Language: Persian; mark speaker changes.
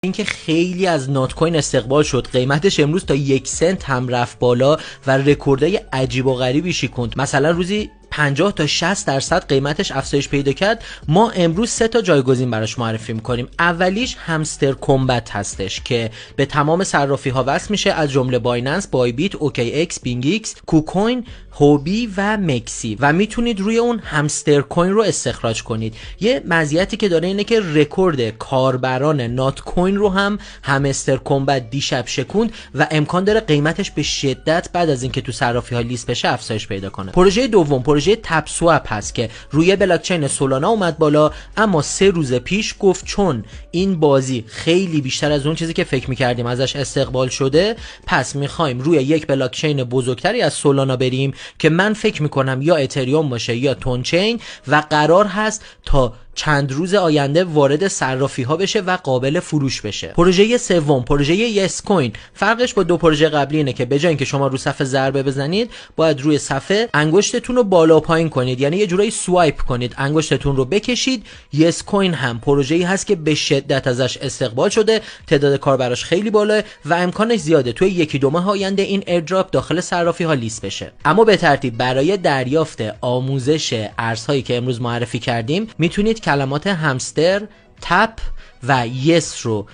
Speaker 1: اینکه خیلی از نات کوین استقبال شد، قیمتش امروز تا 1 سنت هم رفت بالا و رکوردای عجیب و غریبی شکوند. مثلا روزی 50 تا 60% قیمتش افزایش پیدا کرد. ما امروز 3 تا جایگزین براش معرفی میکنیم. اولیش همستر کامبت هستش که به تمام صرافی ها وصل میشه، از جمله بایننس، بای بیت، اوکی اکس، بینگ ایکس، کوکوین، هوبی و مکسی، و میتونید روی اون همستر کوین رو استخراج کنید. یه مزیتی که داره اینه که رکورد کاربران نات کوین رو هم همستر کامبت دیشب شکوند و امکان داره قیمتش به شدت بعد از اینکه تو صرافی ها لیست بشه افزایش پیدا کنه. پروژه دوم پروژه تپ سوپ هست که روی بلاکچین سولانا اومد بالا، اما 3 روز پیش گفت چون این بازی خیلی بیشتر از اون چیزی که فکر می‌کردیم ازش استقبال شده، پس می‌خوایم روی یک بلاکچین بزرگتری از سولانا بریم که من فکر می‌کنم یا اتریوم باشه یا تونچین، و قرار هست تا چند روز آینده وارد صرافی ها بشه و قابل فروش بشه. پروژه سوم پروژه یس کوین، فرقش با 2 پروژه قبلی اینه که به جای اینکه شما رو صفحه ضربه بزنید، باید روی صفحه انگشتتون رو بالا پایین کنید، یعنی یه جورایی سوایپ کنید، انگشتتون رو بکشید. یس کوین هم پروژه‌ای هست که به شدت ازش استقبال شده، تعداد کاربراش خیلی بالاه و امکانش زیاده توی 1-2 ماه آینده این ایردراپ داخل صرافی ها لیست بشه. اما به ترتیب برای دریافت آموزش ارزهایی که امروز معرفی کردیم، میتونید کلمات همستر، تپ و یس رو